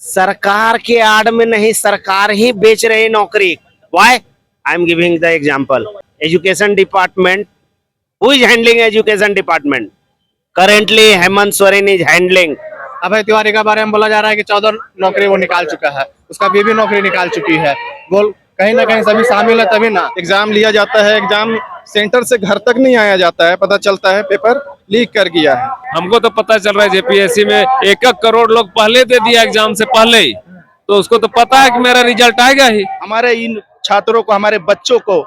सरकार के आड़ में नहीं, सरकार ही बेच रही नौकरी। Why? I am giving the example. Education department, who is handling education department? Currently Hemant Soren is handling. Abhay Tiwari के बारे में बोला जा रहा है कि 14 नौकरी वो निकाल चुका है, उसका बीवी नौकरी निकाल चुकी है। बोल कहीं ना कहीं सभी शामिल है तभी ना। एग्जाम लिया जाता है, एग्जाम सेंटर से घर तक नहीं आया जाता है, पता चलता है पेपर लीक कर गया है। हमको तो पता चल रहा है जेपीएससी में 1-1 करोड़ लोग पहले दे दिया एग्जाम से पहले ही, तो उसको तो पता है कि मेरा रिजल्ट आएगा ही। हमारे इन छात्रों को, हमारे बच्चों को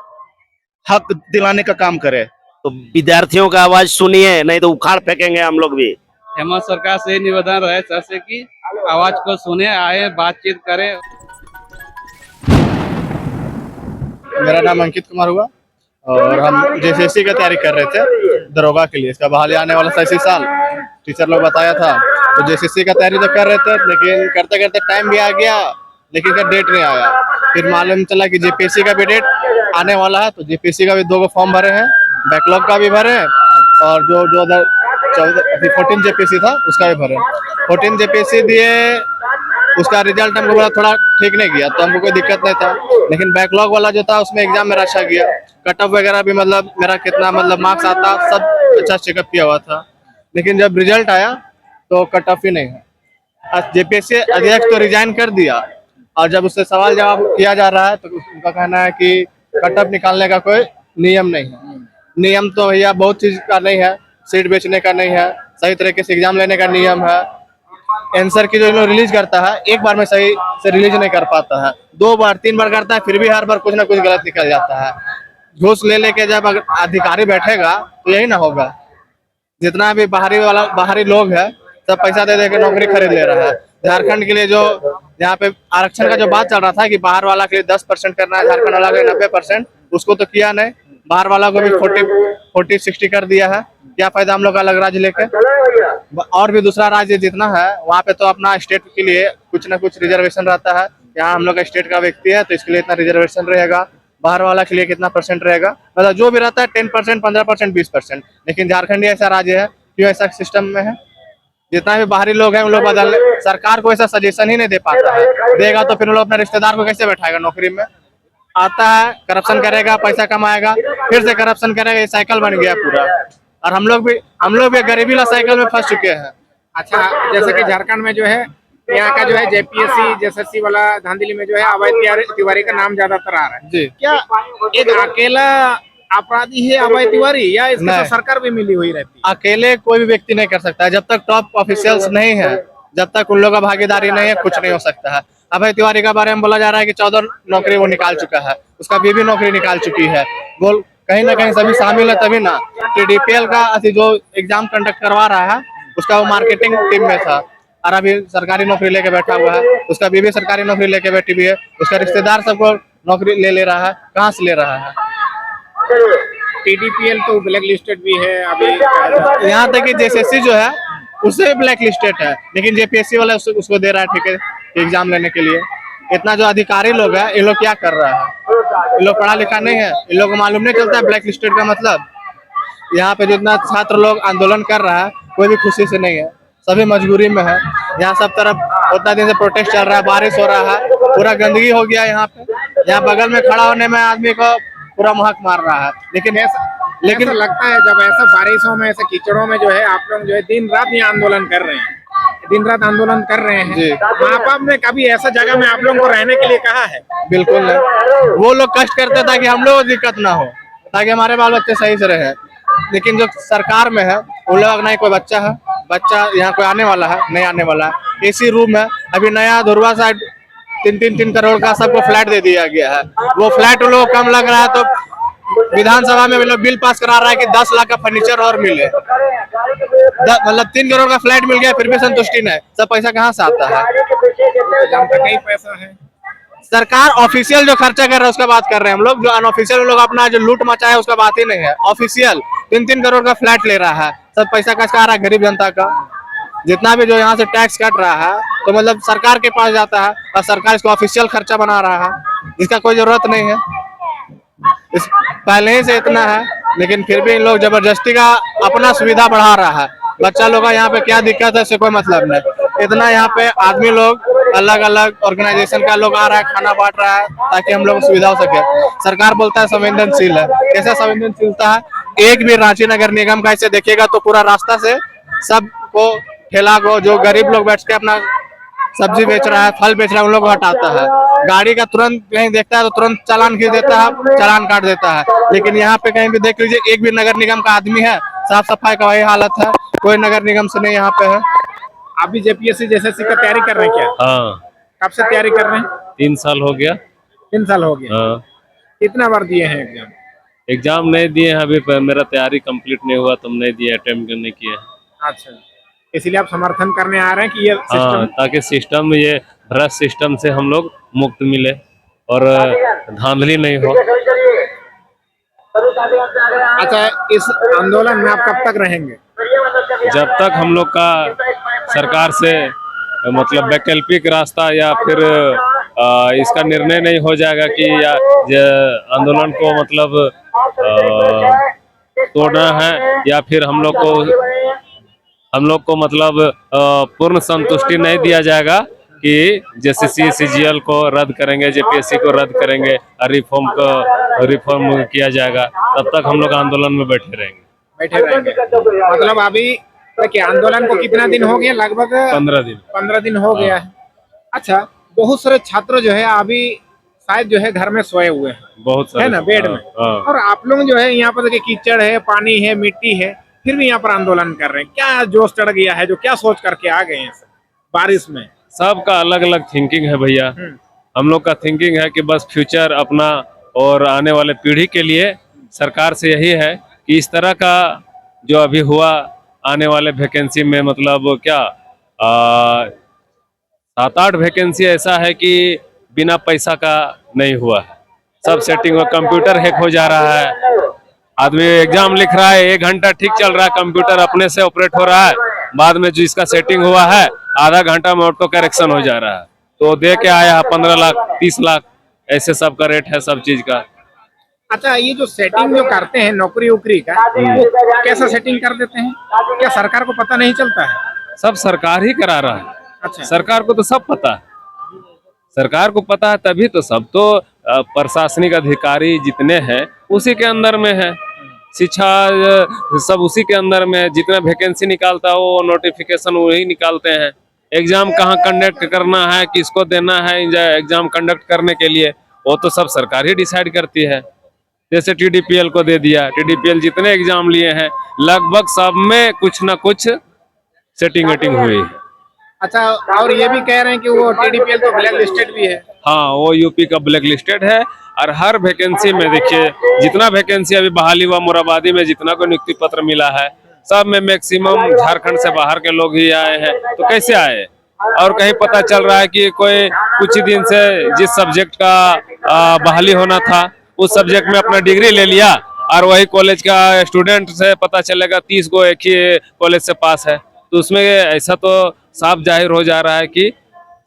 हक दिलाने का काम करे। तो विद्यार्थियों का आवाज सुनिए, नहीं तो उखाड़ फेंकेंगे हम लोग भी। हेमंत सरकार से निवेदन रहे सर से कि आवाज को सुने, आए, बातचीत करें। मेरा नाम अंकित कुमार हुआ और हम जेसीसी की तैयारी कर रहे थे दरोगा के लिए। इसका बहाली आने वाला था इसी साल, टीचर लोग बताया था। तो जेसीसी का तैयारी तो कर रहे थे, लेकिन करते करते टाइम भी आ गया, लेकिन इसका डेट नहीं आया। फिर मालूम चला कि जेपीएससी का भी डेट आने वाला है, तो जेपीएससी का भी 2 फॉर्म भरे हैं, बैकलॉग का भी भरे और जो 14 जेपीएससी था उसका भी भरे। 14 जेपीएससी दिए, उसका रिजल्ट हमको बोला थोड़ा ठीक नहीं गया, तो हमको कोई दिक्कत नहीं था। लेकिन बैकलॉग वाला जो था उसमें एग्जाम मेरा अच्छा गया, कट ऑफ वगैरह भी मतलब मेरा कितना मतलब मार्क्स आता सब अच्छा चेकअप किया हुआ था। लेकिन जब रिजल्ट आया तो कट ऑफ ही नहीं है। जेपीएससी अध्यक्ष तो रिजाइन कर दिया और जब उससे सवाल जवाब किया जा रहा है तो उनका कहना है कि कट ऑफ निकालने का कोई नियम नहीं है। नियम तो भैया बहुत चीज का नहीं है, सीट बेचने का नहीं है, सही तरीके से एग्जाम लेने का नियम है। आंसर की जो रिलीज करता है एक बार में सही से रिलीज नहीं कर पाता है, 2 बार 3 बार करता है, फिर भी हर बार कुछ ना कुछ गलत निकल जाता है। घूस ले लेके जब अधिकारी बैठेगा तो यही ना होगा। जितना भी बाहरी लोग है सब पैसा दे दे के नौकरी खरीद ले रहा है। झारखंड के लिए जो यहाँ पे आरक्षण का जो बात चल रहा था कि बाहर वाला के लिए 10% करना है, झारखंड वाला के लिए 90%, उसको तो किया नहीं। बाहर वाला को भी 40-60 कर दिया है। क्या फायदा हम लोग का अलग राज्य लेके। और भी दूसरा राज्य जितना है वहाँ पे तो अपना स्टेट के लिए कुछ ना कुछ रिजर्वेशन रहता है। यहाँ हम लोग का स्टेट का व्यक्ति है तो इसके लिए इतना रिजर्वेशन रहेगा, बाहर वाला के लिए कितना परसेंट रहेगा, मतलब जो भी रहता है 10%, 15%, 20%। लेकिन झारखंड ऐसा राज्य है, क्यों ऐसा सिस्टम में है? जितना भी बाहरी लोग हैं उन लोग बदलने, सरकार को ऐसा सजेशन ही नहीं दे पाता है। देगा तो फिर उन लोग अपने रिश्तेदार को कैसे बैठाएगा नौकरी में? आता है, करप्शन करेगा, पैसा कमाएगा, फिर से करप्शन करेगा, ये साइकिल बन गया पूरा। और हम लोग भी गरीबी ला साइकिल में फंस चुके हैं। अच्छा, जैसे कि झारखंड में जो है यहाँ का जो है जेपीएससी जेएसएससी वाला धांधली में जो है अभय तिवारी का नाम ज्यादातर आ रहा है जी। क्या एक अकेला अपराधी है अभय तिवारी या इसके साथ सरकार भी मिली हुई रहती है? अकेले कोई भी व्यक्ति नहीं कर सकता है। जब तक टॉप ऑफिशियल्स नहीं है, जब तक उन लोगों का भागीदारी नहीं है, कुछ नहीं हो सकता है। अभय तिवारी के बारे में बोला जा रहा है कि 14 नौकरी वो निकाल चुका है, उसका बीवी नौकरी निकाल चुकी है। बोल कहीं ना कहीं सभी शामिल है तभी ना। टीडीपीएल का जो एग्जाम कंडक्ट करवा रहा है उसका वो मार्केटिंग टीम में था और अभी सरकारी नौकरी लेके बैठा हुआ है। उसका बीवी सरकारी नौकरी लेके बैठी हुई है, उसका रिश्तेदार सबको नौकरी ले रहा है। कहाँ से ले रहा है? टीडीपीएल तो ब्लैक लिस्टेड भी है अभी। यहाँ तक कि जेएसएससी जो है उससे ब्लैक लिस्टेड है, लेकिन जेपीएससी वाला उसको दे रहा है ठीक है एग्जाम लेने के लिए। इतना जो अधिकारी लोग है ये लोग क्या कर रहा है? ये लोग पढ़ा लिखा नहीं है, इन लोग को मालूम नहीं चलता है ब्लैक लिस्टेड का मतलब। यहाँ पे जितना छात्र लोग आंदोलन कर रहा है कोई भी खुशी से नहीं है, सभी मजबूरी में है। यहाँ सब तरफ उतना दिन से प्रोटेस्ट चल रहा है, बारिश हो रहा है, पूरा गंदगी हो गया यहाँ पे। यहाँ बगल में खड़ा होने में आदमी को पूरा महक मार रहा है। लेकिन ऐसा लगता है जब ऐसा बारिशों में, ऐसे कीचड़ों में जो है आप लोग जो है दिन रात ये आंदोलन कर रहे हैं, दिन रात आंदोलन कर रहे हैं। माँ बाप ने कभी ऐसा जगह में आप लोगों को रहने के लिए कहा है? बिल्कुल नहीं। वो लोग कष्ट करते ताकि हम लोग को दिक्कत ना हो, ताकि हमारे बाल बच्चे सही से रहे। लेकिन जो सरकार में है उन लोग नहीं कोई बच्चा है, बच्चा यहाँ कोई आने वाला है नहीं आने वाला है। एसी रूम है, अभी नया धुरवा साइड 3 करोड़ का सबको फ्लैट दे दिया गया है। वो फ्लैट उन लोग कम लग रहा है तो विधानसभा में मतलब बिल पास करा रहा है कि 10 लाख का फर्नीचर और मिले। मतलब 3 करोड़ का फ्लैट मिल गया फिर भी संतुष्टि नहीं। सब पैसा कहाँ से आता है? कई पैसा है। सरकार ऑफिशियल जो खर्चा कर रहा है उसका बात कर रहे हैं हम लोग। जो अनऑफिशियल लोग अपना जो लूट मचा है उसका बात ही नहीं है। ऑफिशियल 3 करोड़ का फ्लैट ले रहा है, सब पैसा किसका आ रहा है? गरीब जनता का। जितना भी जो यहाँ से टैक्स कट रहा है तो मतलब सरकार के पास जाता है और सरकार इसको ऑफिशियल खर्चा बना रहा है, इसका कोई जरूरत नहीं है। पहले ही से इतना है, लेकिन फिर भी इन लोग जबरदस्ती का अपना सुविधा बढ़ा रहा है। बच्चा लोग का यहाँ पे क्या दिक्कत है इससे कोई मतलब नहीं। इतना यहाँ पे आदमी लोग अलग अलग ऑर्गेनाइजेशन का लोग आ रहा है, खाना बांट रहा है ताकि हम लोग को सुविधा हो सके। सरकार बोलता है संवेदनशील है, कैसा संवेदनशीलता है? एक भी रांची नगर निगम का ऐसे देखेगा तो पूरा रास्ता से सबको, ठेला को, जो गरीब लोग बैठ के अपना सब्जी बेच रहा है, फल बेच रहा है, उन लोग को हटाता है। गाड़ी का तुरंत कहीं देखता है तो तुरंत चालान खींच देता है, चालान काट देता है। लेकिन यहाँ पे कहीं भी देख लीजिए, एक भी नगर निगम का आदमी है, साफ सफाई का वही हालत है, कोई नगर निगम से नहीं यहाँ पे है। आप भी जेपीएससी जेएसएससी का तैयारी कर रहे हैं क्या? हाँ, कब से तैयारी कर रहे हैं? 3 साल हो गया। 3 साल हो गया। हाँ, कितना बार दिए हैं एग्जाम? एग्जाम नहीं दिए हैं अभी, मेरा तैयारी कंप्लीट नहीं हुआ, तुम नहीं दिए, अटेम्प्ट नहीं किए हैं। अच्छा, इसलिए आप समर्थन करने आ रहे हैं कि ये हाँ, सिस्टम। ताकि सिस्टम, ये भ्रष्ट सिस्टम से हम लोग मुक्त मिले और धांधली नहीं हो। अच्छा, इस आंदोलन में आप कब तक रहेंगे? जब तक हम लोग का सरकार से मतलब वैकल्पिक रास्ता या फिर इसका निर्णय नहीं हो जाएगा कि या आंदोलन को मतलब तोड़ना है, या फिर हम लोग को मतलब पूर्ण संतुष्टि नहीं दिया जाएगा कि जेसीसी सीजीएल को रद्द करेंगे, जेपीएससी को रद्द करेंगे और रिफॉर्म किया जाएगा, तब तक हम लोग आंदोलन में बैठे रहेंगे। मतलब अभी देखिए, आंदोलन को कितना दिन हो गया? लगभग 15 दिन हो गया है। अच्छा, बहुत सारे छात्र जो है अभी शायद जो है घर में सोए हुए हैं, बहुत सारे है ना, बेड में। और आप लोग जो है यहाँ पर देखिए, कीचड़ है, पानी है, मिट्टी है, फिर भी यहाँ पर आंदोलन कर रहे हैं। क्या जोश चढ़ गया है, जो क्या सोच करके आ गए हैं बारिश में? सबका अलग अलग थिंकिंग है भैया। हम लोग का थिंकिंग है कि बस फ्यूचर अपना और आने वाले पीढ़ी के लिए सरकार से यही है कि इस तरह का जो अभी हुआ, आने वाले वैकेंसी में मतलब क्या 7-8 वैकेंसी ऐसा है कि बिना पैसा का नहीं हुआ है, सब सेटिंग, कंप्यूटर हैक हो जा रहा है। आदमी एग्जाम लिख रहा है, 1 घंटा ठीक चल रहा है, कंप्यूटर अपने से ऑपरेट हो रहा है, बाद में जो इसका सेटिंग हुआ है आधा घंटा में ऑटो करेक्शन हो जा रहा है। तो दे के आया 15 लाख 30 लाख, ऐसे सब का रेट है सब चीज का। अच्छा, ये जो सेटिंग जो करते हैं नौकरी उकरी का, वो कैसा सेटिंग कर देते हैं? क्या सरकार को पता नहीं चलता है? सब सरकार ही करा रहा है। अच्छा, सरकार को तो सब पता है, सरकार को पता है तभी तो सब तो प्रशासनिक अधिकारी जितने हैं उसी के अंदर में है, शिक्षा सब उसी के अंदर में है। जितना वैकेंसी निकालता है वो नोटिफिकेशन वही निकालते हैं। एग्जाम कहाँ कंडक्ट करना है, किसको देना है एग्जाम कंडक्ट करने के लिए, वो तो सब सरकार ही डिसाइड करती है। जैसे टीडीपीएल को दे दिया, टीडीपीएल जितने एग्जाम लिए हैं लगभग सब में कुछ ना कुछ सेटिंग वेटिंग हुई है। अच्छा, और ये भी कह रहे हैं कि वो टीडीपीएल तो ब्लैक लिस्टेड भी है। हाँ, वो यूपी का ब्लैक लिस्टेड है। और हर वैकेंसी में देखिए, जितना वैकेंसी अभी बहाली हुआ मुराबादी में, जितना को नियुक्ति पत्र मिला है, सब में मैक्सिमम झारखंड से बाहर के लोग ही आए हैं। तो कैसे आए? और कहीं पता चल रहा है कि कोई कुछ ही दिन से जिस सब्जेक्ट का बहाली होना था उस सब्जेक्ट में अपना डिग्री ले लिया, और वही कॉलेज का स्टूडेंट से पता चलेगा 30 को एक ही कॉलेज से पास है। तो उसमें ऐसा तो साफ जाहिर हो जा रहा है कि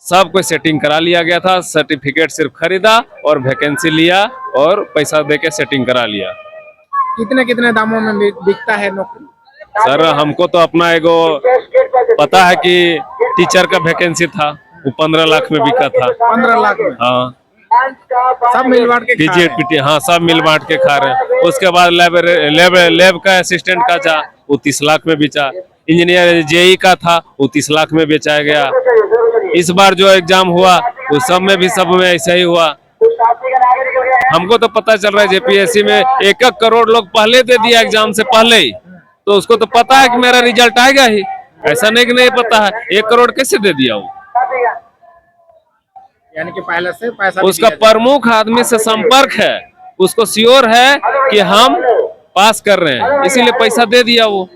सब कोई सेटिंग करा लिया गया था, सर्टिफिकेट सिर्फ खरीदा और वैकेंसी लिया और पैसा देके सेटिंग करा लिया। कितने कितने दामों में बिकता है नौकरी? सर, हमको तो अपना एगो पता है कि टीचर का वैकेंसी था, वो 15 लाख में बिका था। 15 लाख में? हाँ, सब मिल बांट के खा रहे हैं। पीटी, हाँ, सब मिल बांट के खा रहे हैं। उसके बाद लैब का असिस्टेंट का था, वो 30 लाख में बेचा। इंजीनियर जेई का था, वो 30 लाख में बेचा गया। इस बार जो एग्जाम हुआ वो सब में ऐसा ही हुआ। हमको तो पता चल रहा है जेपीएससी में 1-1 करोड़ लोग पहले दे दिया एग्जाम से पहले ही, तो उसको तो पता है कि मेरा रिजल्ट आएगा ही। ऐसा नहीं कि नहीं पता है। 1 करोड़ कैसे दे दिया वो? यानी कि पहले से पैसा उसका प्रमुख आदमी से संपर्क है, उसको श्योर है कि हम पास कर रहे हैं, इसीलिए पैसा दे दिया। वो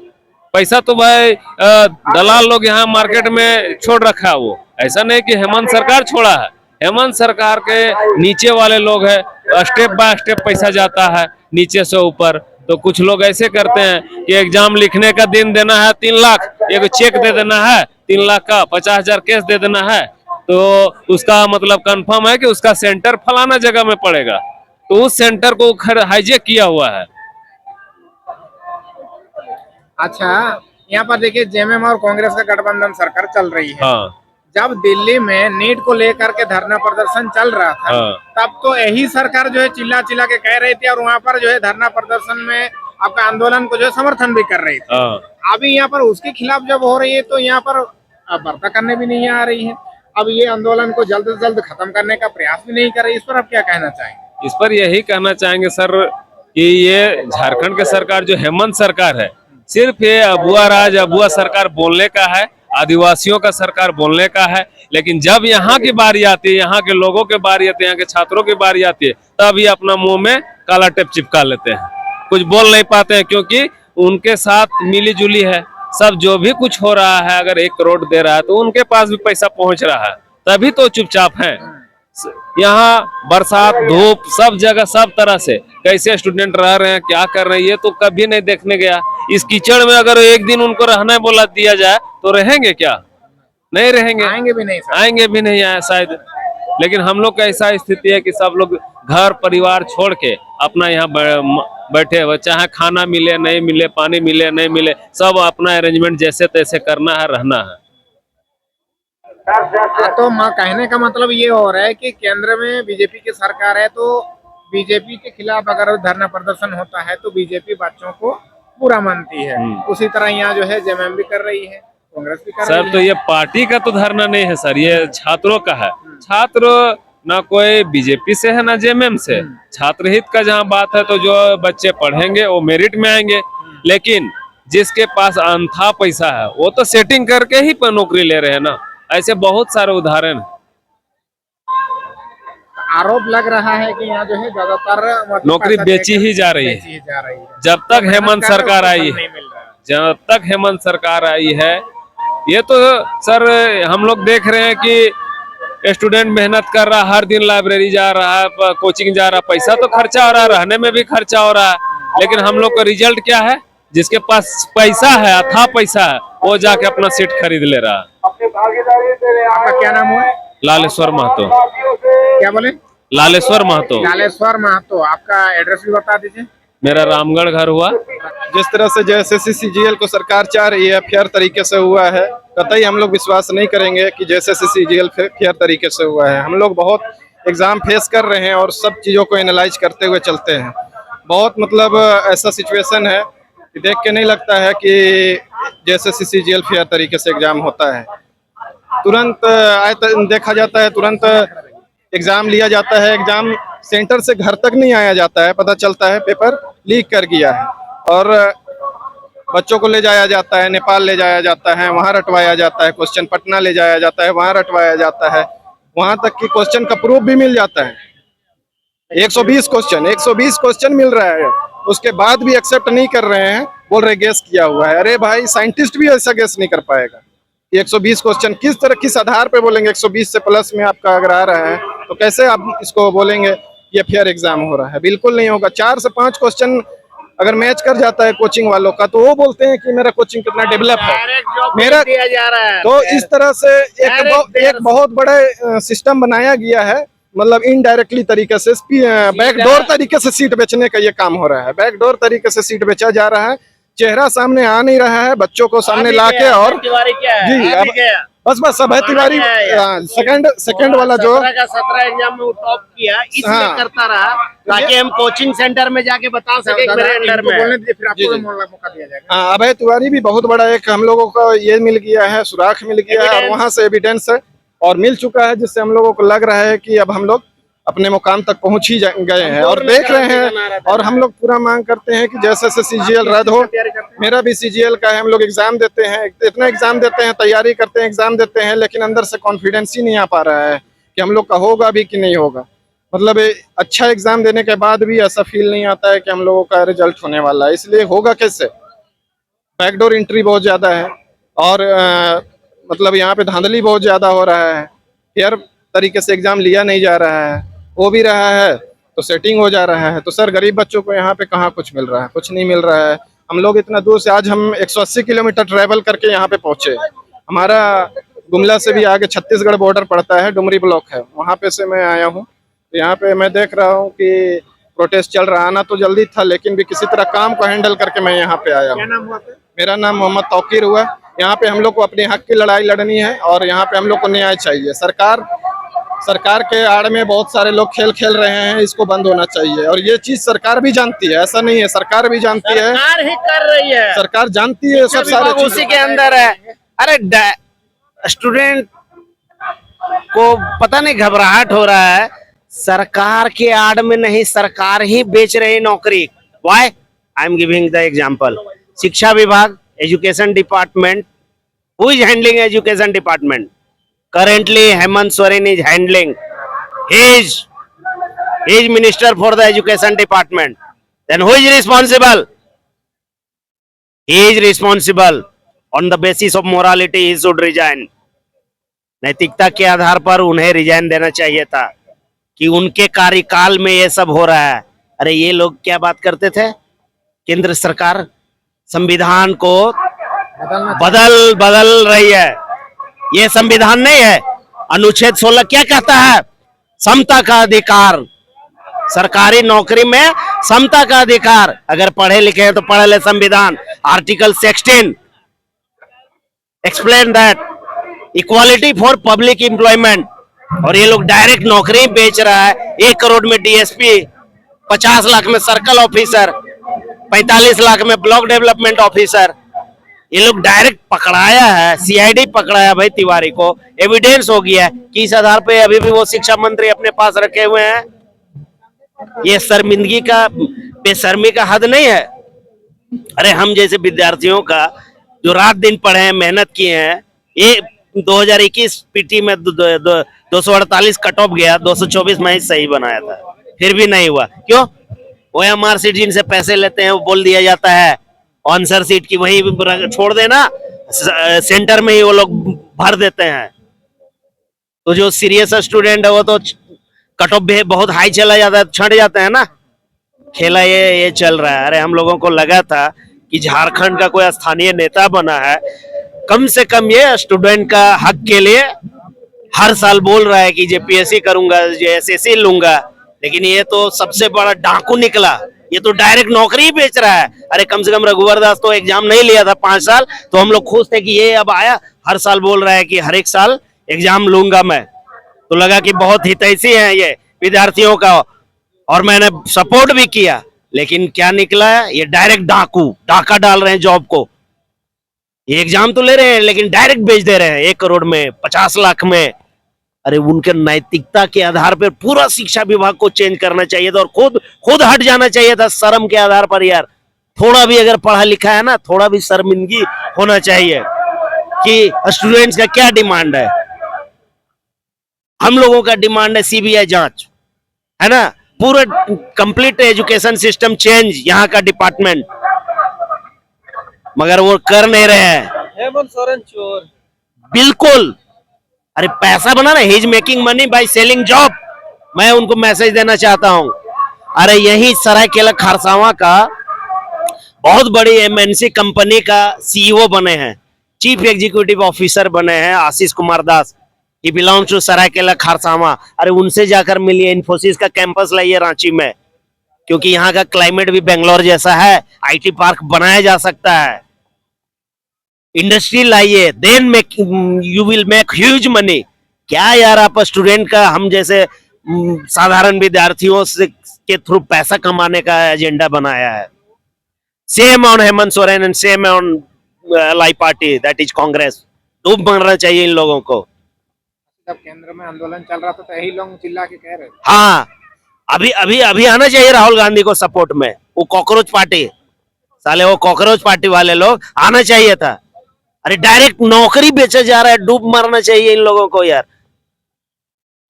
पैसा तो भाई दलाल लोग यहाँ मार्केट में छोड़ रखा है। वो ऐसा नहीं कि हेमंत सरकार छोड़ा है, हेमंत सरकार के नीचे वाले लोग हैं, स्टेप बाय स्टेप पैसा जाता है नीचे से ऊपर। तो कुछ लोग ऐसे करते हैं कि एग्जाम लिखने का दिन देना है 3 लाख, एक चेक दे देना है 3 लाख का, 50,000 कैश दे देना है, तो उसका मतलब कंफर्म है कि उसका सेंटर फलाना जगह में पड़ेगा, तो उस सेंटर को हाईजेक किया हुआ है। अच्छा, यहाँ पर देखिए जेएमएम और कांग्रेस का गठबंधन सरकार चल रही है। हाँ, जब दिल्ली में नीट को लेकर के धरना प्रदर्शन चल रहा था, हाँ। तब तो यही सरकार जो है चिल्ला चिल्ला के कह रही थी और वहाँ पर जो है धरना प्रदर्शन में आपका आंदोलन को जो है समर्थन भी कर रही थी। हाँ। अभी यहाँ पर उसके खिलाफ जब हो रही है तो यहाँ पर वार्ता करने भी नहीं आ रही है। अब ये आंदोलन को जल्द से जल्द खत्म करने का प्रयास भी नहीं कर रही। इस पर आप क्या कहना चाहेंगे? इस पर यही कहना चाहेंगे सर कि ये झारखंड की सरकार जो हेमंत सरकार है, सिर्फ ये अबुआ राज अबुआ सरकार बोलने का है, आदिवासियों का सरकार बोलने का है, लेकिन जब यहाँ की बारी आती है, यहाँ के लोगों की बारी आती है, यहाँ के छात्रों की बारी आती है, तब ये अपना मुंह में काला टेप चिपका लेते हैं, कुछ बोल नहीं पाते हैं, क्योंकि उनके साथ मिली जुली है सब। जो भी कुछ हो रहा है, अगर 1 करोड़ दे रहा है तो उनके पास भी पैसा पहुंच रहा है, तभी तो चुपचाप हैं। यहाँ बरसात धूप सब जगह सब तरह से कैसे स्टूडेंट रह रहे हैं, क्या कर रहे हैं, ये तो कभी नहीं देखने गया। इस कीचड़ में अगर एक दिन उनको रहना बोला दिया जाए तो रहेंगे क्या? नहीं रहेंगे, आएंगे भी नहीं सर। आएंगे भी नहीं आए शायद। लेकिन हम लोग का ऐसा स्थिति है कि सब लोग घर परिवार छोड़ के अपना यहाँ बैठे हुए, चाहे खाना मिले नहीं मिले, पानी मिले नहीं मिले, सब अपना अरेंजमेंट जैसे तैसे करना है, रहना है। तो माँ कहने का मतलब ये हो रहा है कि केंद्र में बीजेपी की सरकार है, तो बीजेपी के खिलाफ अगर धरना प्रदर्शन होता है तो बीजेपी बच्चों को पूरा मानती है। उसी तरह यहाँ जो है जेएमएम भी कर रही है, कांग्रेस भी कर सर रही तो है। ये पार्टी का तो धरना नहीं है सर, ये छात्रों का है। छात्र ना कोई बीजेपी से है ना जेएमएम से। छात्र हित का जहाँ बात है तो जो बच्चे पढ़ेंगे वो मेरिट में आएंगे, लेकिन जिसके पास अंधा पैसा है वो तो सेटिंग करके ही नौकरी ले रहे हैं ना। ऐसे बहुत सारे उदाहरण हैं। आरोप लग रहा है कि यहाँ जो है ज्यादातर नौकरी बेची ही जा रही है। जब तक हेमंत सरकार आई है, जब तक हेमंत सरकार आई है, ये तो सर हम लोग देख रहे हैं कि स्टूडेंट मेहनत कर रहा है, हर दिन लाइब्रेरी जा रहा है, कोचिंग जा रहा है, पैसा तो खर्चा हो रहा है, रहने में भी खर्चा हो रहा है, लेकिन हम लोग का रिजल्ट क्या है? जिसके पास पैसा है, अथाह पैसा है, वो जाके अपना सीट खरीद ले रहा है। आपका क्या नाम हुआ? लालेश्वर महतो। क्या बोले? लालेश्वर महतो। लालेश्वर महतो। आपका एड्रेस भी बता दीजिए। मेरा रामगढ़ घर हुआ। जिस तरह से जेएसएससी सीजीएल को सरकार चाह रही है फेयर तरीके से हुआ है, कतई हम लोग विश्वास नहीं करेंगे कि जेएसएससी सीजीएल फेयर तरीके से हुआ है। हम लोग बहुत एग्जाम फेस कर रहे हैं और सब चीज़ों को एनालाइज करते हुए चलते हैं। बहुत मतलब ऐसा सिचुएशन है कि देख के नहीं लगता है कि जेएसएससी सीजीएल फेयर तरीके से एग्जाम होता है। तुरंत देखा जाता है, तुरंत एग्जाम लिया जाता है, एग्जाम सेंटर से घर तक नहीं आया जाता है, पता चलता है पेपर लीक कर गया है, और बच्चों को ले जाया जाता है, नेपाल ले जाया जाता है, वहाँ रटवाया जाता है क्वेश्चन, पटना ले जाया जाता है, वहाँ रटवाया जाता है, वहाँ तक कि क्वेश्चन का प्रूफ भी मिल जाता है। 120 क्वेश्चन मिल रहा है, उसके बाद भी एक्सेप्ट नहीं कर रहे हैं, बोल रहे गेस किया हुआ है। अरे भाई, साइंटिस्ट भी ऐसा गेस नहीं कर पाएगा। 120 क्वेश्चन किस आधार पे बोलेंगे? 120 से प्लस में आपका अगर आ रहा है तो कैसे आप इसको बोलेंगे ये फेयर एग्जाम हो रहा है? बिल्कुल नहीं होगा। 4 से 5 क्वेश्चन अगर मैच कर जाता है कोचिंग वालों का तो वो बोलते हैं कि मेरा कोचिंग कितना डेवलप है, मेरा दिया जा रहा है। तो इस तरह से एक बहुत बड़ा सिस्टम बनाया गया है, मतलब इनडायरेक्टली तरीके से, बैकडोर तरीके से सीट बेचने का ये काम हो रहा है। बैकडोर तरीके से सीट बेचा जा रहा है, चेहरा सामने आ नहीं रहा है, बच्चों को सामने लाके। और जी अब बस अभय तिवारी सेकंड वाला जो 17 एग्जाम में टॉप किया, इसलिए करता रहा ताकि हम कोचिंग सेंटर में जाके बता सके मेरे अंडर में। बोलने दीजिए, फिर आपको मौका दिया जाएगा। हाँ, अभय तिवारी भी बहुत बड़ा एक हम लोगों को ये मिल गया है, सुराख मिल गया है, और वहाँ से एविडेंस है और मिल चुका है, जिससे हम लोगों को लग रहा है कि अब हम लोग अपने मुकाम तक पहुंच ही गए हैं और देख रहे हैं। और हम लोग पूरा मांग करते हैं कि जैसे से सीजीएल रद्द हो। मेरा भी सीजीएल का है, हम लोग एग्जाम देते हैं, इतना एग्जाम देते हैं, तैयारी करते हैं, एग्जाम देते हैं, लेकिन अंदर से कॉन्फिडेंस ही नहीं आ पा रहा है कि हम लोग का होगा भी कि नहीं होगा। मतलब अच्छा एग्जाम देने के बाद भी ऐसा फील नहीं आता है कि हम लोगों का रिजल्ट होने वाला है। इसलिए होगा कैसे? बैकडोर एंट्री बहुत ज्यादा है और मतलब यहाँ पे धांधली बहुत ज्यादा हो रहा है। फेयर तरीके से एग्जाम लिया नहीं जा रहा है, हो भी रहा है तो सेटिंग हो जा रहा है। तो सर, गरीब बच्चों को यहाँ पे कहाँ कुछ मिल रहा है? कुछ नहीं मिल रहा है। हम लोग इतना दूर से, आज हम 180 किलोमीटर ट्रैवल करके यहाँ पे पहुँचे। हमारा गुमला से भी आगे छत्तीसगढ़ बॉर्डर पड़ता है, डुमरी ब्लॉक है, वहाँ पे से मैं आया हूँ। तो यहाँ पे मैं देख रहा हूँ कि प्रोटेस्ट चल रहा। आना तो जल्दी था, लेकिन भी किसी तरह काम को हैंडल करके मैं यहाँ पे आया हूँ। मेरा नाम मोहम्मद तौकीर हुआ। यहाँ पे हम लोग को अपने हक की लड़ाई लड़नी है और यहाँ पे हम लोग को न्याय चाहिए। सरकार के आड़ में बहुत सारे लोग खेल खेल रहे हैं, इसको बंद होना चाहिए। और ये चीज सरकार भी जानती है, ऐसा नहीं है, सरकार भी जानती है, सरकार ही कर रही है, सरकार जानती है सब सारे विभाग उसी के अंदर है। अरे स्टूडेंट को पता नहीं घबराहट हो रहा है, सरकार के आड़ में नहीं, सरकार ही बेच रही नौकरी। Why? I am giving the example. शिक्षा विभाग, education department, who is handling education department? Currently Hemant Soren is handling. He is minister for the education department. Then who is responsible? He is responsible. On the basis of morality he should resign. नैतिकता के आधार पर उन्हें resign देना चाहिए था कि उनके कार्यकाल में ये सब हो रहा है। अरे ये लोग क्या बात करते थे? केंद्र सरकार संविधान को बदल रही है। ये संविधान नहीं है। अनुच्छेद 16 क्या कहता है? समता का अधिकार, सरकारी नौकरी में समता का अधिकार। अगर पढ़े लिखे हैं तो पढ़ ले संविधान। Article 16 explain that equality for public employment. और ये लोग डायरेक्ट नौकरी बेच रहा है। 1 करोड़ में डीएसपी, 50 लाख में सर्कल ऑफिसर, 45 लाख में ब्लॉक डेवलपमेंट ऑफिसर। ये लोग डायरेक्ट पकड़ाया है, सीआईडी पकड़ाया भाई तिवारी को। एविडेंस हो गया है कि इस आधार पे अभी भी वो शिक्षा मंत्री अपने पास रखे हुए हैं। ये शर्मिंदगी का, बेशर्मी का हद नहीं है? अरे हम जैसे विद्यार्थियों का जो रात दिन पढ़े हैं, मेहनत किए हैं, ये 2021 पीटी में 248 कट ऑफ गया, 224 में सही बनाया था, फिर भी नहीं हुआ। क्यों? OMR सीट जिनसे पैसे लेते हैं वो बोल दिया जाता है आंसर सीट की वही छोड़ देना, सेंटर में ही वो लोग भर देते हैं। तो जो सीरियस स्टूडेंट है वो तो कट ऑफ भी बहुत हाई चला जाता है, छंट जाते हैं ना। खेला ये चल रहा है। अरे हम लोगों को लगा था कि झारखंड का कोई स्थानीय नेता बना है, कम से कम ये स्टूडेंट का हक के लिए हर साल बोल रहा है कि जेपीएससी करूंगा, एसएससी लूंगा, लेकिन ये तो सबसे बड़ा डाकू निकला। ये तो डायरेक्ट नौकरी ही बेच रहा है। अरे कम से कम रघुवर दास तो एग्जाम नहीं लिया था 5 साल, तो हम लोग खुश थे कि ये अब आया, हर साल बोल रहा है कि हर एक साल एग्जाम लूंगा मैं। तो लगा कि बहुत हितैषी है ये विद्यार्थियों का, और मैंने सपोर्ट भी किया। लेकिन क्या निकला है? ये डायरेक्ट डाका डाल रहे हैं जॉब को। ये एग्जाम तो ले रहे हैं लेकिन डायरेक्ट बेच दे रहे हैं 1 करोड़ में, 50 लाख में। अरे उनके नैतिकता के आधार पर पूरा शिक्षा विभाग को चेंज करना चाहिए था और खुद हट जाना चाहिए था शर्म के आधार पर। यार थोड़ा भी अगर पढ़ा लिखा है ना, थोड़ा भी शर्मिंदगी होना चाहिए कि स्टूडेंट्स का क्या डिमांड है। हम लोगों का डिमांड है सीबीआई जांच, है ना, पूरा कंप्लीट एजुकेशन सिस्टम चेंज, यहाँ का डिपार्टमेंट, मगर वो कर नहीं रहे हैं। हेमंत सोरेन चोर। बिल्कुल। अरे पैसा बना ना, he is making money by selling job. मैं उनको मैसेज देना चाहता हूं। अरे यही सरायकेला खरसावां का बहुत बड़ी एमएनसी कंपनी का सीईओ बने हैं, चीफ एग्जीक्यूटिव ऑफिसर बने हैं Ashish Kumar Das. He belongs to Seraikela Kharsawan. अरे उनसे जाकर मिलिए, इन्फोसिस का कैंपस लाइए रांची में, क्योंकि यहाँ का क्लाइमेट भी बेंगलोर जैसा है, आईटी पार्क बनाया जा सकता है। इंडस्ट्री लाइए, then you will make huge money. क्या यार आप स्टूडेंट का, हम जैसे साधारण विद्यार्थियों से के थ्रू पैसा कमाने का एजेंडा बनाया है। Same on Hemant Soren and same on lie party, that is Congress. डूब मरना चाहिए इन लोगों को। जब केंद्र में आंदोलन चल रहा था तो यही लोग चिल्ला के कह रहे थे। हाँ, अभी आना चाहिए राहुल गांधी को सपोर्ट में। वो कॉकरोच पार्टी, साले वो कॉकरोच पार्टी वाले लोग आना चाहिए था। अरे डायरेक्ट नौकरी बेचा जा रहा है, डूब मरना चाहिए इन लोगों को। यार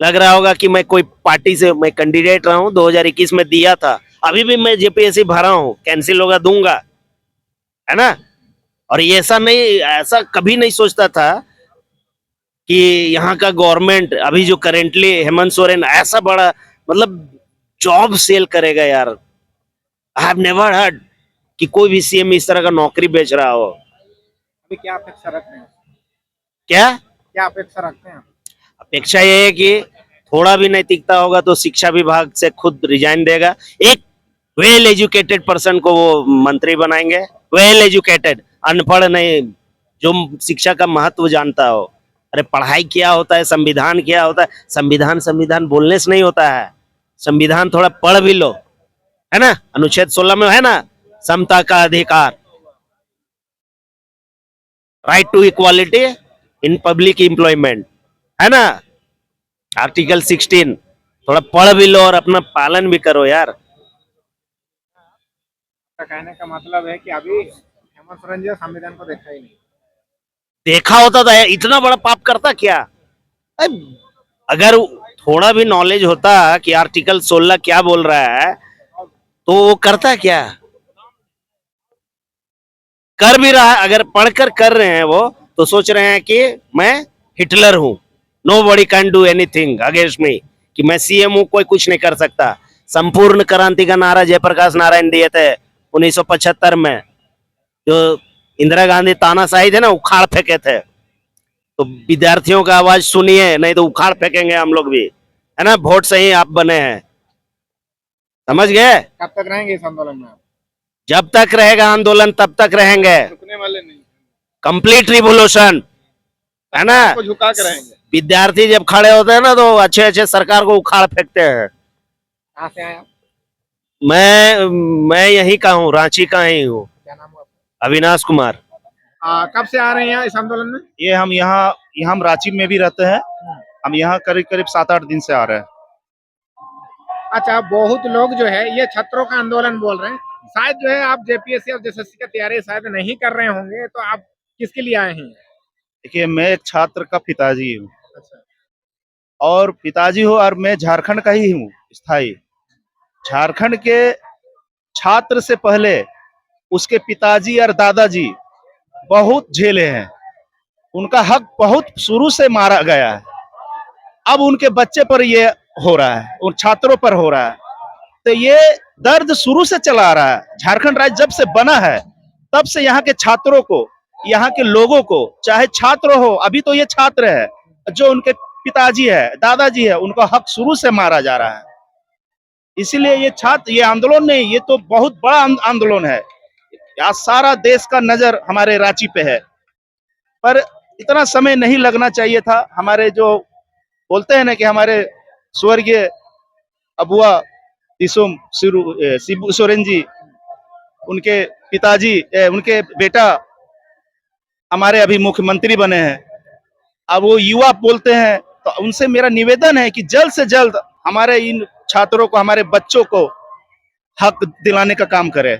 लग रहा होगा कि मैं कोई पार्टी से मैं कैंडिडेट रहा हूं, 2021 में दिया था, अभी भी मैं जेपीएससी भरा हूं, कैंसिल होगा दूंगा, है ना। और ये ऐसा कभी नहीं सोचता था कि यहाँ का गवर्नमेंट अभी जो करेंटली हेमंत सोरेन ऐसा बड़ा मतलब जॉब सेल करेगा। यार आई हैव नेवर हर्ड कि कोई भी सीएम इस तरह का नौकरी बेच रहा हो। अभी क्या अपेक्षा रखते हैं? क्या अपेक्षा रखते हैं? अपेक्षा ये है कि थोड़ा भी नैतिकता होगा तो शिक्षा विभाग से खुद रिजाइन देगा। एक वेल एजुकेटेड पर्सन को वो मंत्री बनाएंगे, वेल एजुकेटेड, अनपढ़ नहीं, जो शिक्षा का महत्व जानता हो। अरे पढ़ाई क्या होता है, संविधान क्या होता है, संविधान संविधान बोलने से नहीं होता है, संविधान थोड़ा पढ़ भी लो, है ना। अनुच्छेद 16 में है ना, समता का अधिकार, right to equality in public employment, है ना। आर्टिकल 16 थोड़ा पढ़ भी लो और अपना पालन भी करो यार। का कहने का मतलब है कि अभी हेमंत सोरेन जी संविधान को देखा ही नहीं। देखा होता तो इतना बड़ा पाप करता क्या। अरे, अगर थोड़ा भी नॉलेज होता कि आर्टिकल 16 क्या बोल रहा है तो वो करता क्या। कर भी रहा है, अगर पढ़कर कर रहे हैं वो तो सोच रहे हैं कि मैं हिटलर हूं, nobody can do anything against me, कि मैं सीएम हूं, कोई कुछ नहीं कर सकता। संपूर्ण क्रांति का नारा जयप्रकाश नारायण दिए थे 1975 में, जो इंदिरा गांधी तानाशाही थे ना, उखाड़ फेंके थे। तो विद्यार्थियों का आवाज सुनिए, नहीं तो उखाड़ फेंकेंगे हम लोग भी, है ना। वोट से ही आप बने हैं, समझ गए। कब तक रहेंगे इस आंदोलन में आप? जब तक रहेगा आंदोलन तब तक रहेंगे, रुकने वाले नहीं, कंप्लीट रिवोल्यूशन, है ना। को झुका के रहेंगे। विद्यार्थी जब खड़े होते हैं ना तो अच्छे अच्छे सरकार को उखाड़ फेंकते हैं। कहाँ से आए आप? मैं यहीं का हूँ, रांची का ही हूँ, क्या नाम है आपका? अविनाश कुमार। कब से आ रहे हैं यहाँ इस आंदोलन में? ये हम रांची में भी रहते हैं। हम यहाँ करीब करीब 7-8 दिन से आ रहे हैं। अच्छा, बहुत लोग जो है ये छात्रों का आंदोलन बोल रहे हैं, शायद जो है आप जेपीएससी और जेएसएससी की तैयारी शायद नहीं कर रहे होंगे, तो आप किसके लिए आए हैं? देखिए, मैं एक छात्र का पिताजी हूँ, अच्छा, और पिताजी हो, और मैं झारखंड का ही हूँ स्थायी। झारखंड के छात्र से पहले उसके पिताजी और दादाजी बहुत झेले हैं, उनका हक बहुत शुरू से मारा गया है। अब उनके बच्चे पर ये हो रहा है, उन छात्रों पर हो रहा है, तो ये दर्द शुरू से चला आ रहा है। झारखंड राज्य जब से बना है तब से यहाँ के छात्रों को, यहाँ के लोगों को, चाहे छात्र हो, अभी तो ये छात्र है, जो उनके पिताजी है, दादाजी है, उनका हक शुरू से मारा जा रहा है। इसीलिए ये आंदोलन नहीं, ये तो बहुत बड़ा आंदोलन है। आज सारा देश का नजर हमारे रांची पे है, पर इतना समय नहीं लगना चाहिए था। हमारे जो बोलते हैं ना कि हमारे स्वर्गीय अबुआ शिबू सोरेन जी, उनके पिताजी, उनके बेटा हमारे अभी मुख्यमंत्री बने हैं। अब वो युवा बोलते हैं, तो उनसे मेरा निवेदन है कि जल्द से जल्द हमारे इन छात्रों को, हमारे बच्चों को हक दिलाने का काम करे।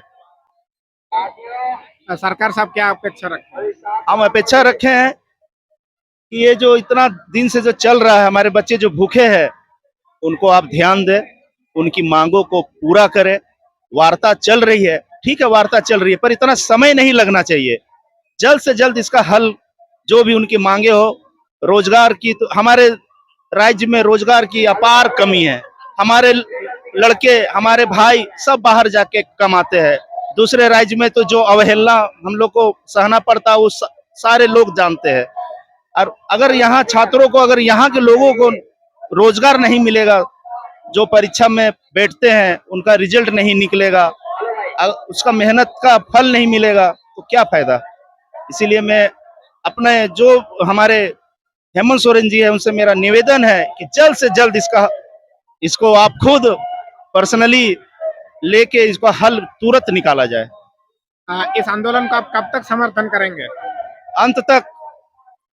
सरकार साहब क्या अपेक्षा रखते हैं? हम अपेक्षा रखे हैं कि ये जो इतना दिन से जो चल रहा है, हमारे बच्चे जो भूखे हैं उनको आप ध्यान दें, उनकी मांगों को पूरा करें। वार्ता चल रही है, ठीक है, वार्ता चल रही है, पर इतना समय नहीं लगना चाहिए। जल्द से जल्द इसका हल, जो भी उनकी मांगे हो। रोजगार की, तो हमारे राज्य में रोजगार की अपार कमी है। हमारे लड़के, हमारे भाई सब बाहर जाके कमाते हैं। दूसरे राज्य में तो जो अवहेलना हम लोग को सहना पड़ता है वो सारे लोग जानते हैं। और अगर यहाँ छात्रों को, अगर यहाँ के लोगों को रोजगार नहीं मिलेगा, जो परीक्षा में बैठते हैं उनका रिजल्ट नहीं निकलेगा, उसका मेहनत का फल नहीं मिलेगा, तो क्या फायदा। इसीलिए मैं अपने जो हमारे हेमंत सोरेन जी है उनसे मेरा निवेदन है कि जल्द से जल्द इसको आप खुद पर्सनली लेके इसका हल तुरंत निकाला जाए। इस आंदोलन को आप कब तक समर्थन करेंगे? अंत तक,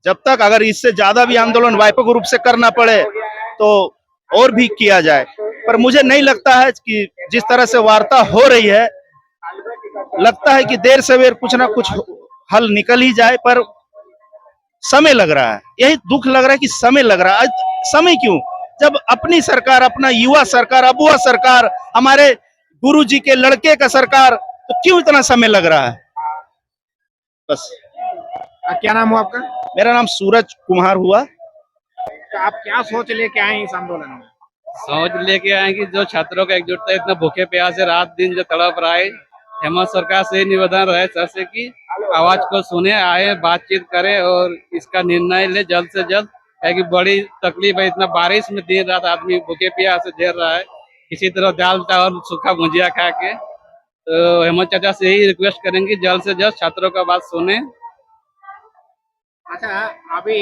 जब तक, अगर इससे ज्यादा भी आंदोलन व्यापक रूप से करना पड़े तो और भी किया जाए। पर मुझे नहीं लगता है कि जिस तरह से वार्ता हो रही है, लगता है कि देर सवेर कुछ ना कुछ हल निकल ही जाए, पर समय लग रहा है। यही दुख लग रहा है कि समय लग रहा है। समय क्यों, जब अपनी सरकार, अपना युवा सरकार, अबुआ सरकार, हमारे गुरुजी के लड़के का सरकार, तो क्यों इतना समय लग रहा है। बस। क्या नाम हुआ आपका? मेरा नाम सूरज कुमार हुआ। तो आप क्या सोच लेके आए इस आंदोलन में? सोच लेके आए कि जो छात्रों का एकजुटता, इतना भूखे प्यासे रात दिन जो तड़प रहा है, हेमंत सरकार से निवेदन रहे सर से कि आवाज को सुने, आए, बातचीत करें और इसका निर्णय ले जल्द से जल्द। है कि बड़ी तकलीफ है, इतना बारिश में दिन रात आदमी भूखे प्यासे झेल रहा है, किसी तरह दाल चावल सूखा भुजिया खा के। तो हेमंत चाचा से यही रिक्वेस्ट करेंगे जल्द से जल्द छात्रों का बात सुने अच्छा, अभी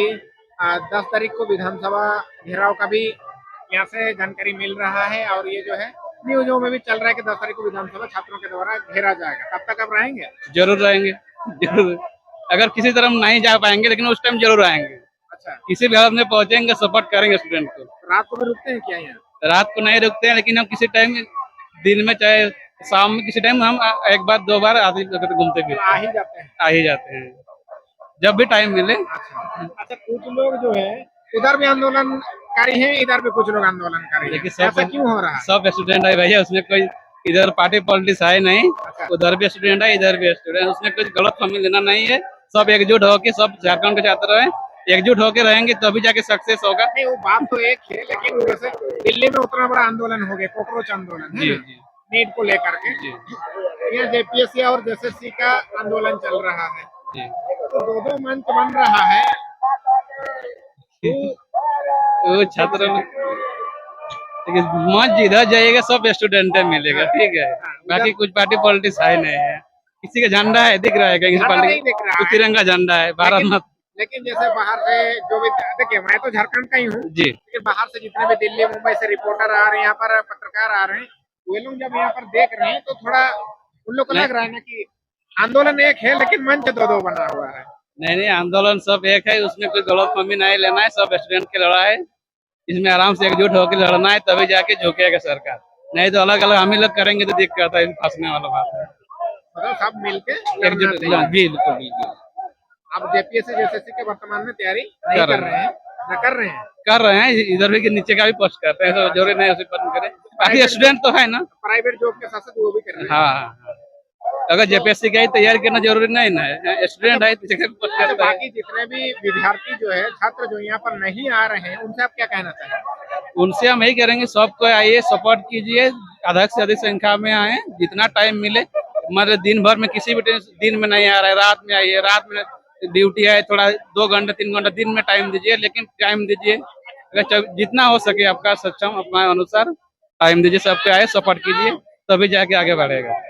10 तारीख को विधानसभा घेराव का भी यहाँ से जानकारी मिल रहा है और ये जो है न्यूज़ों में भी चल रहा है कि 10 तारीख को विधानसभा छात्रों के द्वारा घेरा जाएगा। तब तक आप रहेंगे? जरूर रहेंगे, जरूर। अगर किसी तरह हम नहीं जा पाएंगे लेकिन उस टाइम जरूर आएंगे, अच्छा, किसी भी हालत में पहुंचेंगे, सपोर्ट करेंगे स्टूडेंट को। रात को भी रुकते हैं क्या यहाँ? रात को नहीं रुकते हैं लेकिन हम किसी टाइम दिन में चाहे शाम में किसी टाइम हम एक बार दो बार आदमी घूमते तो फिरते आ हैं, ही जाते हैं। आ ही जाते हैं जब भी टाइम मिले। अच्छा, कुछ लोग जो है उधर भी आंदोलनकारी हैं, इधर भी कुछ लोग आंदोलनकारी हैं। देखिए ऐसा क्यों हो रहा है? सब स्टूडेंट है भैया, उसमें कोई इधर पार्टी पॉलिटिक्स है नहीं। अच्छा। उधर भी स्टूडेंट है, इधर भी स्टूडेंट, उसमें कुछ गलत फहमी लेना नहीं है। सब एकजुट होके, सब झारखंड के छात्र हैं, एकजुट होके रहेंगे तभी जाके सक्सेस होगा। नहीं, वो बात तो एक है, लेकिन जैसे दिल्ली में उतना बड़ा आंदोलन हो गया, कॉकरोच आंदोलन है जी ना? जी नीट को लेकर के जी यहाँ जेपीएससी और जेएसएससी का आंदोलन चल रहा है, जी। तो दो मंच बन रहा है। वो छात्र देखिए, मंच जिधर जाइएगा सब स्टूडेंट मिलेगा, ठीक है। बाकी कुछ पार्टी पॉलिटिक्स है नहीं है, किसी का झंडा है दिख रहा है, कहीं झंडा पार्टी नहीं दिख रहा तो है। तिरंगा झंडा है, भारत लेकिन, माता। लेकिन जैसे बाहर से जो भी, देखिए मैं तो झारखंड का ही हूँ, जी लेकिन बाहर से जितने भी दिल्ली मुंबई से रिपोर्टर आ रहे हैं, यहाँ पर पत्रकार आ रहे हैं, वे लोग जब यहाँ पर देख रहे हैं तो थोड़ा उन लोग को लग रहा है ना कि आंदोलन एक है लेकिन मंच दो दो बना हुआ है। नहीं नहीं, आंदोलन सब एक है, उसमें कोई गलत फहमी नहीं लेना है, सब स्टूडेंट की लड़ाई है, इसमें आराम से एकजुट होकर लड़ना है, तभी जाके झुकेगा सरकार। नहीं तो अलग अलग हम ही लोग करेंगे तो दिक्कत है, फंसने वाला बात है। मतलब सब मिलके लड़ना एकजुट, चाहिए। बिल्कुल बिल्कुल। आप जेपीएससी जेएसएससी के वर्तमान में तैयारी नहीं कर कर रहे रहे हैं, न कर रहे हैं? कर रहे हैं, इधर भी कि नीचे का भी पोस्ट करते हैं, सब जरूरी नहीं उसी पर करें, बाकी स्टूडेंट तो है ना। प्राइवेट जॉब के साथ साथ वो भी कर रहे हैं। हाँ हाँ। अगर जेपीएससी का ही तैयारी करना जरूरी नहीं ना है, स्टूडेंट है तो पोस्ट अच्छा, करता है। बाकी जितने भी विद्यार्थी जो है, छात्र जो यहाँ पर नहीं आ रहे हैं, उनसे आप क्या कहना चाहेंगे? उनसे हम यही करेंगे, सबको आइए, सपोर्ट कीजिए, अधिक से अधिक संख्या में आए, जितना टाइम मिले। मतलब दिन भर में किसी भी दिन में नहीं आ रहा है, रात में आइए, रात में ड्यूटी है, थोड़ा 2 घंटे 3 घंटे दिन में टाइम दीजिए, लेकिन टाइम दीजिए अगर जितना हो सके आपका सक्षम अपना अनुसार टाइम दीजिए, सबके आए, सपोर्ट कीजिए, तभी जाके आगे बढ़ेगा।